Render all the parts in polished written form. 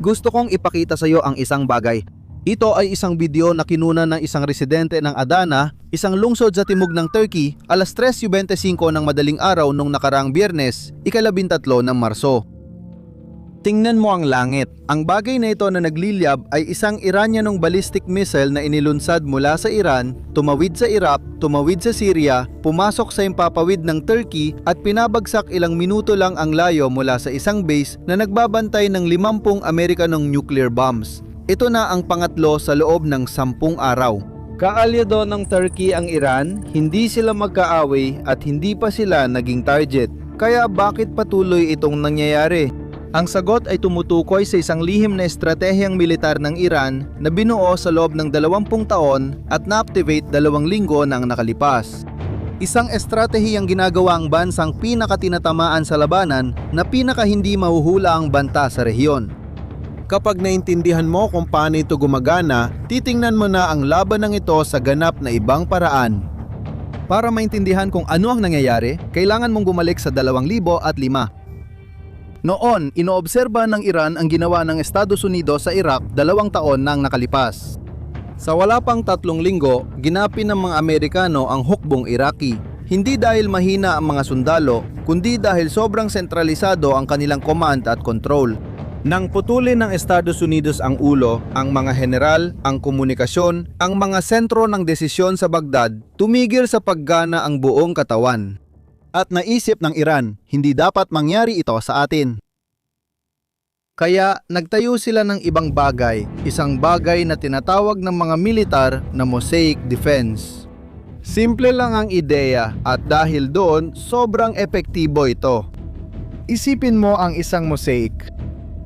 Gusto kong ipakita sa iyo ang isang bagay. Ito ay isang video na kinuna ng isang residente ng Adana, isang lungsod sa timog ng Turkey, alas 3:25 ng madaling araw nung nakaraang Biyernes, ika-13 ng Marso. Tingnan mo ang langit. Ang bagay na ito na nagliliyab ay isang Iranianong ballistic missile na inilunsad mula sa Iran, tumawid sa Iraq, tumawid sa Syria, pumasok sa impapawid ng Turkey at pinabagsak ilang minuto lang ang layo mula sa isang base na nagbabantay ng 50 Amerikanong nuclear bombs. Ito na ang pangatlo sa loob ng 10 araw. Kaalyado ng Turkey ang Iran, hindi sila magkaaway at hindi pa sila naging target. Kaya bakit patuloy itong nangyayari? Ang sagot ay tumutukoy sa isang lihim na estratehiyang militar ng Iran na binuo sa loob ng 20 taon at na-activate 2 linggo nang nakalipas. Isang estratehiyang ginagawa ang bansang pinakatinatamaan sa labanan na pinaka hindi mahuhula ang banta sa rehiyon. Kapag naintindihan mo kung paano ito gumagana, titingnan mo na ang labanang ito sa ganap na ibang paraan. Para maintindihan kung ano ang nangyayari, kailangan mong bumalik sa 2005. Noon, inoobserba ng Iran ang ginawa ng Estados Unidos sa Iraq 2 taon nang nakalipas. Sa wala pang 3 linggo, ginapin ng mga Amerikano ang hukbong Iraqi. Hindi dahil mahina ang mga sundalo, kundi dahil sobrang sentralisado ang kanilang command at control. Nang putulin ng Estados Unidos ang ulo, ang mga general, ang komunikasyon, ang mga sentro ng desisyon sa Baghdad, tumigil sa paggana ang buong katawan. At naisip ng Iran, hindi dapat mangyari ito sa atin. Kaya nagtayo sila ng ibang bagay, isang bagay na tinatawag ng mga militar na mosaic defense. Simple lang ang ideya at dahil doon, sobrang epektibo ito. Isipin mo ang isang mosaic.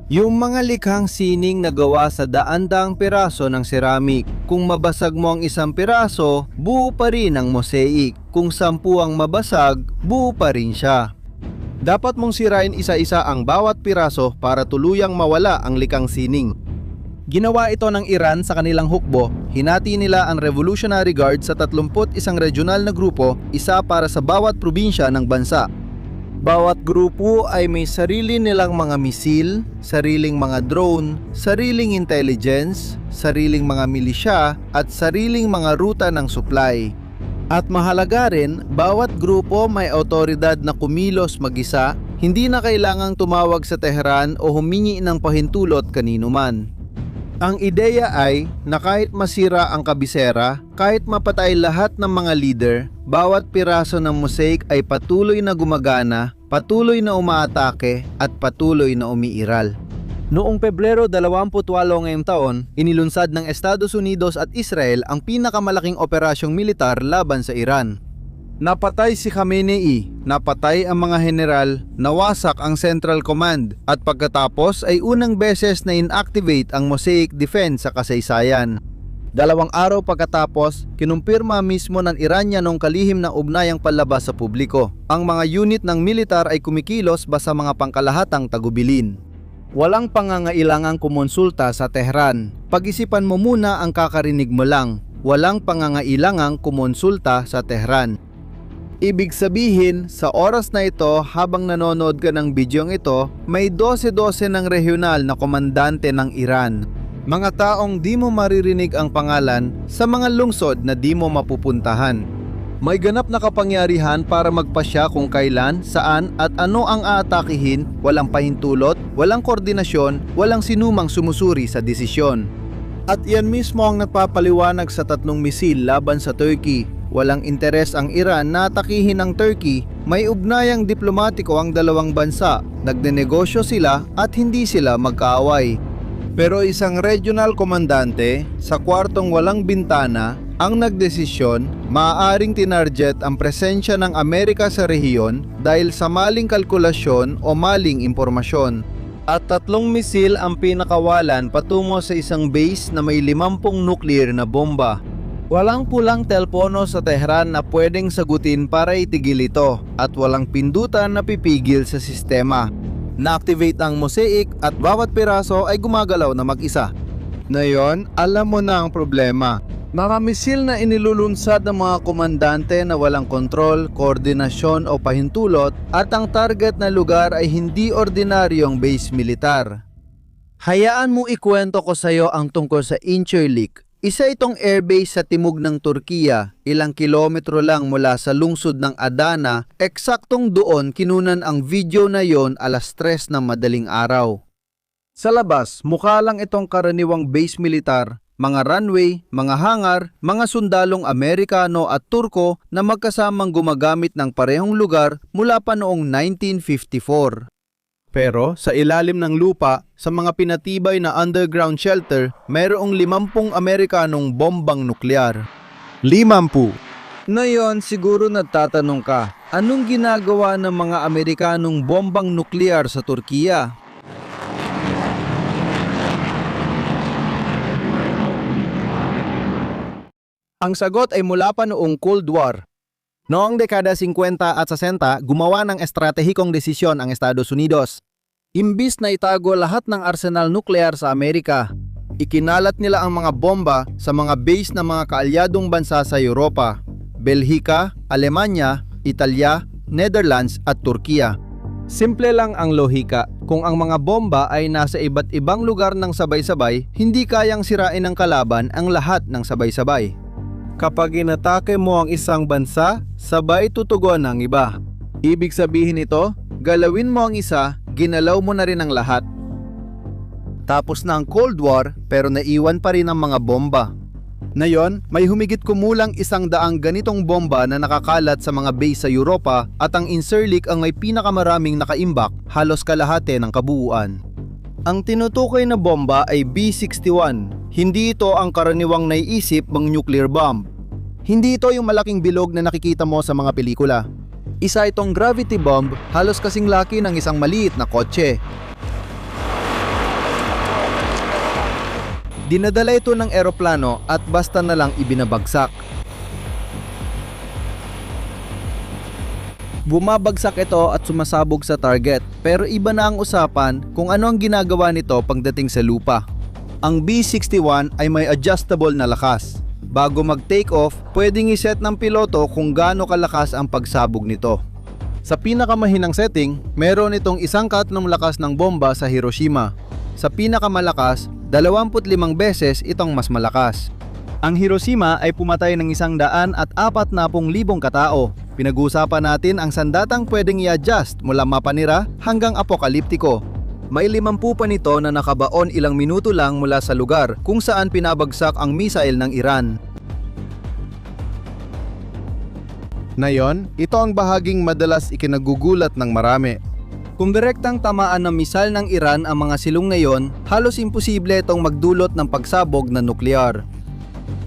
Yung mga likhang sining na gawa sa daan-daang piraso ng ceramic. Kung mabasag mo ang isang piraso, buo pa rin ang mosaic. Kung 10 ang mabasag, buo pa rin siya. Dapat mong sirain isa-isa ang bawat piraso para tuluyang mawala ang likhang sining. Ginawa ito ng Iran sa kanilang hukbo. Hinati nila ang Revolutionary Guard sa 31 regional na grupo, isa para sa bawat probinsya ng bansa. Bawat grupo ay may sarili nilang mga misil, sariling mga drone, sariling intelligence, sariling mga milisya at sariling mga ruta ng supply. At mahalaga rin, bawat grupo may awtoridad na kumilos mag-isa, hindi na kailangang tumawag sa Tehran o humingi ng pahintulot kanino man. Ang ideya ay na kahit masira ang kabisera, kahit mapatay lahat ng mga leader, bawat piraso ng mosaic ay patuloy na gumagana, patuloy na umaatake at patuloy na umiiral. Noong Pebrero 28 ngayong taon, inilunsad ng Estados Unidos at Israel ang pinakamalaking operasyong militar laban sa Iran. Napatay si Khamenei, napatay ang mga general, nawasak ang Central Command at pagkatapos ay unang beses na inactivate ang mosaic defense sa kasaysayan. 2 araw pagkatapos, kinumpirma mismo ng Iranyanong kalihim na ugnayang palabas sa publiko. Ang mga unit ng militar ay kumikilos basta mga pangkalahatang tagubilin. Walang pangangailangang kumonsulta sa Tehran. Pag-isipan mo muna ang kakarinig mo lang. Walang pangangailangang kumonsulta sa Tehran. Ibig sabihin, sa oras na ito habang nanonood ka ng bidyong ito, may 12-12 ng regional na komandante ng Iran. Mga taong di mo maririnig ang pangalan sa mga lungsod na di mo mapupuntahan. May ganap na kapangyarihan para magpasya kung kailan, saan at ano ang aatakihin, walang pahintulot, walang koordinasyon, walang sinumang sumusuri sa desisyon. At yan mismo ang nagpapaliwanag sa 3 misil laban sa Turkey. Walang interes ang Iran na atakihin ang Turkey, may ugnayang diplomatiko ang 2 bansa, nagnenegosyo sila at hindi sila magkaaway. Pero isang regional komandante sa kwartong walang bintana ang nagdesisyon, maaaring tinarget ang presensya ng Amerika sa rehiyon dahil sa maling kalkulasyon o maling impormasyon. At 3 misil ang pinakawalan patungo sa isang base na may 50 nuclear na bomba. Walang pulang telepono sa Tehran na pwedeng sagutin para itigil ito at walang pindutan na pipigil sa sistema. Na-activate ang mosaic at bawat piraso ay gumagalaw na mag-isa. Ngayon, alam mo na ang problema. Mga misil na inilulunsad ng mga komandante na walang kontrol, koordinasyon o pahintulot at ang target na lugar ay hindi ordinaryong base militar. Hayaan mo ikwento ko sa iyo ang tungkol sa Incirlik. Isa itong airbase sa timog ng Turkiya, ilang kilometro lang mula sa lungsod ng Adana, eksaktong doon kinunan ang video na yon 3:00 ng madaling araw. Sa labas, mukha lang itong karaniwang base militar, mga runway, mga hangar, mga sundalong Amerikano at Turko na magkasamang gumagamit ng parehong lugar mula pa noong 1954. Pero sa ilalim ng lupa, sa mga pinatibay na underground shelter, mayroong 50 Amerikanong bombang nuklear. 50. Ngayon siguro nagtatanong ka, anong ginagawa ng mga Amerikanong bombang nuklear sa Turkiya? Ang sagot ay mula pa noong Cold War. Noong dekada 50 at 60, gumawa ng estratehikong desisyon ang Estados Unidos. Imbis na itago lahat ng arsenal nuklear sa Amerika, ikinalat nila ang mga bomba sa mga base ng mga kaalyadong bansa sa Europa, Belhika, Alemanya, Italia, Netherlands at Turkiya. Simple lang ang lohika, kung ang mga bomba ay nasa iba't ibang lugar ng sabay-sabay, hindi kayang sirain ng kalaban ang lahat ng sabay-sabay. Kapag inatake mo ang isang bansa, sabay tutugon ang iba. Ibig sabihin nito, galawin mo ang isa, ginalaw mo na rin ang lahat. Tapos na ang Cold War, pero naiwan pa rin ang mga bomba. Ngayon, may humigit kumulang 100 ganitong bomba na nakakalat sa mga base sa Europa at ang Incirlik ang may pinakamaraming nakaimbak, halos kalahati ng kabuuan. Ang tinutukoy na bomba ay B-61. Hindi ito ang karaniwang naiisip mong nuclear bomb. Hindi ito yung malaking bilog na nakikita mo sa mga pelikula. Isa itong gravity bomb, halos kasing laki ng isang maliit na kotse. Dinadala ito ng eroplano at basta na lang ibinabagsak. Bumabagsak ito at sumasabog sa target, pero iba na ang usapan kung ano ang ginagawa nito pagdating sa lupa. Ang B-61 ay may adjustable na lakas. Bago mag-take off, pwedeng iset ng piloto kung gaano kalakas ang pagsabog nito. Sa pinakamahinang setting, meron itong 1/4 lakas ng bomba sa Hiroshima. Sa pinakamalakas, 25 beses itong mas malakas. Ang Hiroshima ay pumatay ng 140,000 katao. Pinag-uusapan natin ang sandatang pwedeng i-adjust mula mapanira hanggang apokaliptiko. May 50 pa nito na nakabaon ilang minuto lang mula sa lugar kung saan pinabagsak ang misail ng Iran. Ngayon, ito ang bahaging madalas ikinagugulat ng marami. Kung direktang tamaan ng misail ng Iran ang mga silong ngayon, halos imposible itong magdulot ng pagsabog na nuklear.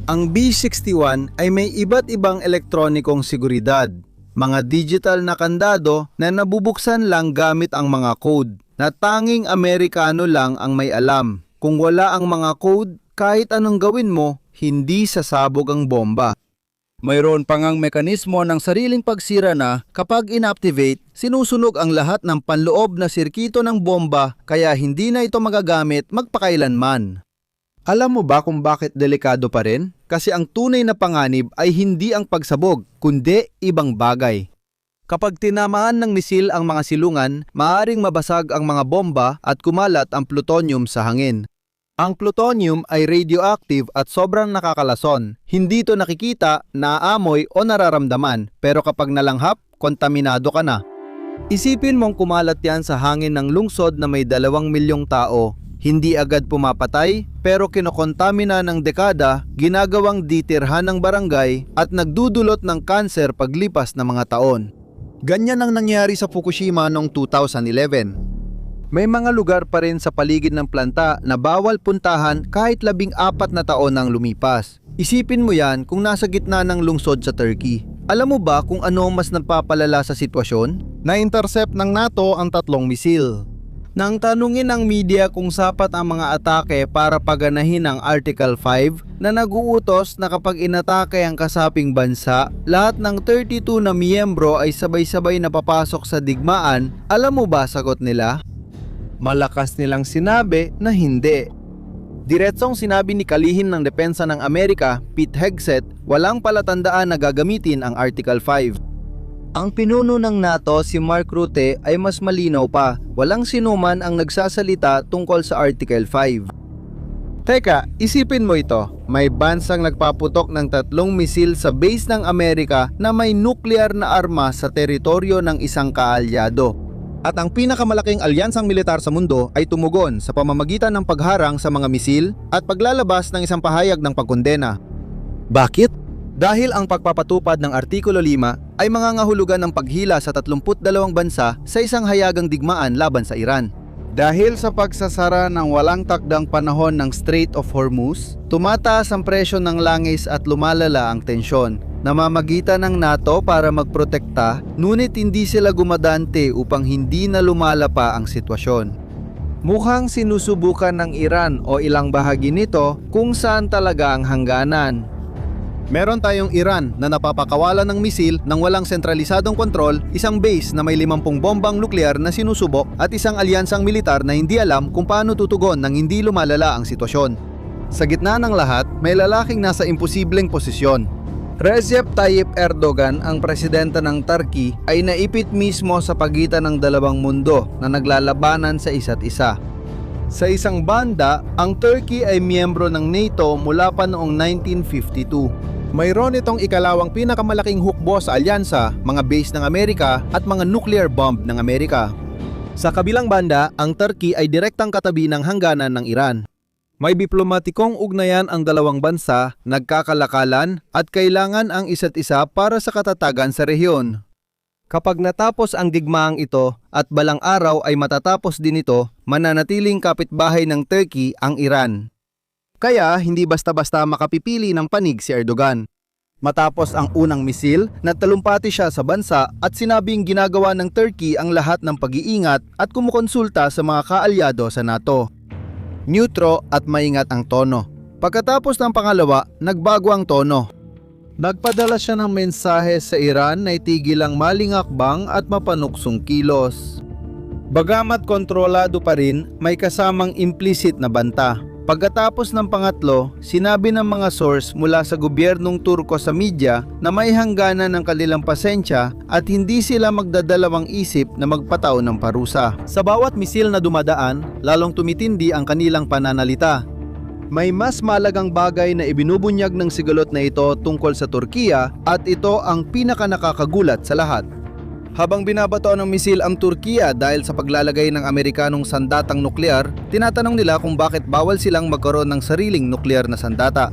Ang B-61 ay may iba't ibang elektronikong seguridad, mga digital na kandado na nabubuksan lang gamit ang mga code, na tanging Amerikano lang ang may alam. Kung wala ang mga code, kahit anong gawin mo, hindi sasabog ang bomba. Mayroon pang ang mekanismo ng sariling pagsira na kapag inactivate, sinusunog ang lahat ng panloob na sirkito ng bomba kaya hindi na ito magagamit magpakailanman. Alam mo ba kung bakit delikado pa rin? Kasi ang tunay na panganib ay hindi ang pagsabog, kundi ibang bagay. Kapag tinamaan ng misil ang mga silungan, maaaring mabasag ang mga bomba at kumalat ang plutonium sa hangin. Ang plutonium ay radioactive at sobrang nakakalason. Hindi ito nakikita, naaamoy o nararamdaman, pero kapag nalanghap, kontaminado ka na. Isipin mong kumalat yan sa hangin ng lungsod na may 2 milyong tao. Hindi agad pumapatay, pero kinokontamina ng dekada, ginagawang ditirhan ng barangay at nagdudulot ng kanser paglipas ng mga taon. Ganyan ang nangyari sa Fukushima noong 2011. May mga lugar pa rin sa paligid ng planta na bawal puntahan kahit 14 na taon nang lumipas. Isipin mo yan kung nasa gitna ng lungsod sa Turkey. Alam mo ba kung ano ang mas nagpapalala sa sitwasyon? Na-intercept ng NATO ang 3 misil. Nang tanungin ng media kung sapat ang mga atake para paganahin ang Article 5 na nag-uutos na kapag inatake ang kasaping bansa, lahat ng 32 na miyembro ay sabay-sabay na papasok sa digmaan, alam mo ba sagot nila? Malakas nilang sinabi na hindi. Diretsong sinabi ni kalihim ng depensa ng Amerika, Pete Hegseth, walang palatandaan na gagamitin ang Article 5. Ang pinuno ng NATO si Mark Rutte ay mas malinaw pa, walang sinuman ang nagsasalita tungkol sa Article 5. Teka, isipin mo ito, may bansang nagpaputok ng 3 misil sa base ng Amerika na may nuclear na arma sa teritoryo ng isang kaalyado. At ang pinakamalaking alyansang militar sa mundo ay tumugon sa pamamagitan ng pagharang sa mga misil at paglalabas ng isang pahayag ng pagkondena. Bakit? Dahil ang pagpapatupad ng Artikulo 5 ay mangangahulugan ng paghila sa 32 bansa sa isang hayagang digmaan laban sa Iran. Dahil sa pagsasara ng walang takdang panahon ng Strait of Hormuz, tumataas ang presyo ng langis at lumalala ang tensyon. Namamagitan ng NATO para magprotekta, ngunit hindi sila gumadante upang hindi na lumala pa ang sitwasyon. Mukhang sinusubukan ng Iran o ilang bahagi nito kung saan talaga ang hangganan. Meron tayong Iran na napapakawalan ng misil nang walang sentralisadong kontrol, isang base na may 50 bombang nuklear na sinusubok at isang alyansang militar na hindi alam kung paano tutugon nang hindi lumalala ang sitwasyon. Sa gitna ng lahat, may lalaking nasa imposibleng posisyon. Recep Tayyip Erdogan, ang presidente ng Turkey, ay naipit mismo sa pagitan ng dalawang mundo na naglalabanan sa isa't isa. Sa isang banda, ang Turkey ay miyembro ng NATO mula pa noong 1952. Mayroon itong ikalawang pinakamalaking hukbo sa alyansa, mga base ng Amerika at mga nuclear bomb ng Amerika. Sa kabilang banda, ang Turkey ay direktang katabi ng hangganan ng Iran. May diplomatikong ugnayan ang dalawang bansa, nagkakalakalan at kailangan ang isa't isa para sa katatagan sa rehiyon. Kapag natapos ang digmaang ito at balang araw ay matatapos din ito, mananatiling kapitbahay ng Turkey ang Iran. Kaya hindi basta-basta makapipili ng panig si Erdogan. Matapos ang unang misil, nagtalumpati siya sa bansa at sinabing ginagawa ng Turkey ang lahat ng pag-iingat at kumukonsulta sa mga kaalyado sa NATO. Neutro at maingat ang tono. Pagkatapos ng pangalawa, nagbago ang tono. Nagpadala siya ng mensahe sa Iran na itigil ang malingakbang at mapanuksong kilos. Bagamat kontrolado pa rin, may kasamang implicit na banta. Pagkatapos ng pangatlo, sinabi ng mga source mula sa gobyernong Turko sa media na may hangganan ng kanilang pasensya at hindi sila magdadalawang isip na magpataw ng parusa. Sa bawat misil na dumadaan, lalong tumitindi ang kanilang pananalita. May mas malagang bagay na ibinubunyag ng sigalot na ito tungkol sa Turkiya at ito ang pinakanakakagulat sa lahat. Habang binabato ng misil ang Turkiya dahil sa paglalagay ng Amerikanong sandatang nuklear, tinatanong nila kung bakit bawal silang magkaroon ng sariling nuklear na sandata.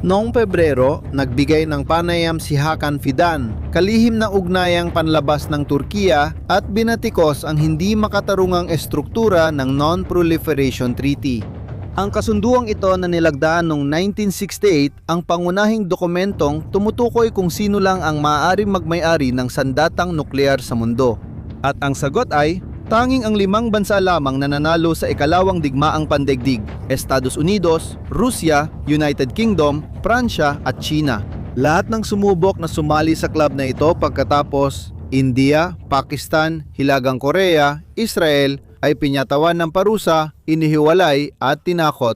Noong Pebrero, nagbigay ng panayam si Hakan Fidan, kalihim na ugnayang panlabas ng Turkiya at binatikos ang hindi makatarungang estruktura ng Non-Proliferation Treaty. Ang kasunduang ito na nilagdaan noong 1968 ang pangunahing dokumentong tumutukoy kung sino lang ang maaaring magmay-ari ng sandatang nuklear sa mundo. At ang sagot ay, tanging ang 5 bansa lamang na nanalo sa ikalawang digmaang pandaigdig, Estados Unidos, Rusya, United Kingdom, Pransya at China. Lahat ng sumubok na sumali sa club na ito pagkatapos, India, Pakistan, Hilagang Korea, Israel, ay pinyatawan ng parusa, inihiwalay at tinakot.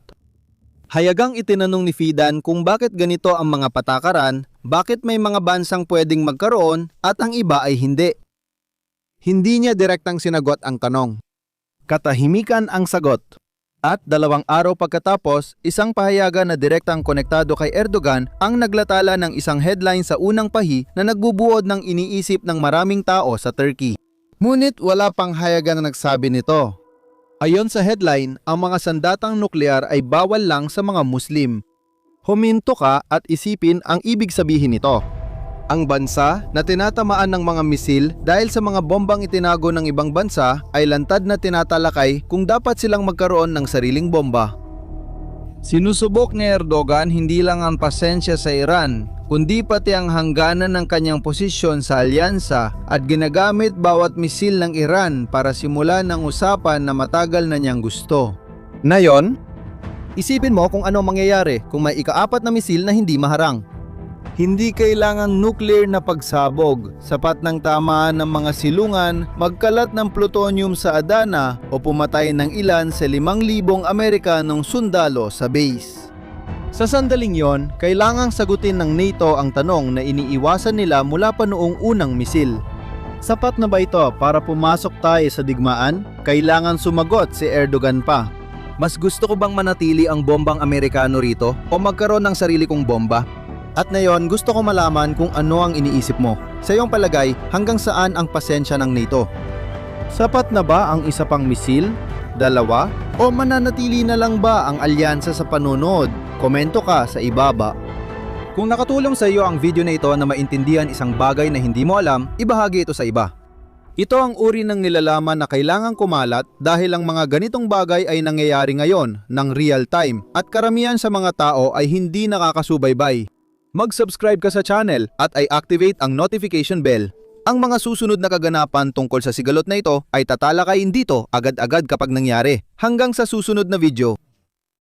Hayagang itinanong ni Fidan kung bakit ganito ang mga patakaran, bakit may mga bansang pwedeng magkaroon at ang iba ay hindi. Hindi niya direktang sinagot ang tanong. Katahimikan ang sagot. At 2 araw pagkatapos, isang pahayagan na direktang konektado kay Erdogan ang naglatala ng isang headline sa unang pahi na nagbubuod ng iniisip ng maraming tao sa Turkey. Ngunit wala pang hayagan na nagsabi nito. Ayon sa headline, ang mga sandatang nuklear ay bawal lang sa mga Muslim. Huminto ka at isipin ang ibig sabihin nito. Ang bansa na tinatamaan ng mga misil dahil sa mga bombang itinago ng ibang bansa ay lantad na tinatalakay kung dapat silang magkaroon ng sariling bomba. Sinusubok ni Erdogan hindi lang ang pasensya sa Iran, kundi pati ang hangganan ng kanyang posisyon sa alyansa at ginagamit bawat misil ng Iran para simulan ng usapan na matagal na niyang gusto. Ngayon, isipin mo kung ano mangyayari kung may ika-4 na misil na hindi maharang. Hindi kailangang nuclear na pagsabog, sapat ng tamaan ng mga silungan, magkalat ng plutonium sa Adana o pumatay ng ilan sa 5,000 Amerikanong sundalo sa base. Sa sandaling yon, kailangang sagutin ng NATO ang tanong na iniiwasan nila mula pa noong unang misil. Sapat na ba ito para pumasok tayo sa digmaan? Kailangan sumagot si Erdogan pa. Mas gusto ko bang manatili ang bombang Amerikano rito o magkaroon ng sarili kong bomba? At ngayon, gusto ko malaman kung ano ang iniisip mo. Sa iyong palagay, hanggang saan ang pasensya ng NATO? Sapat na ba ang isa pang misil? Dalawa? O mananatili na lang ba ang alyansa sa panunod? Komento ka sa ibaba. Kung nakatulong sa iyo ang video na ito na maintindihan isang bagay na hindi mo alam, ibahagi ito sa iba. Ito ang uri ng nilalaman na kailangang kumalat dahil ang mga ganitong bagay ay nangyayari ngayon ng real time at karamihan sa mga tao ay hindi nakakasubaybay. Mag-subscribe ka sa channel at i-activate ang notification bell. Ang mga susunod na kaganapan tungkol sa sigalot na ito ay tatalakayin dito agad-agad kapag nangyari. Hanggang sa susunod na video.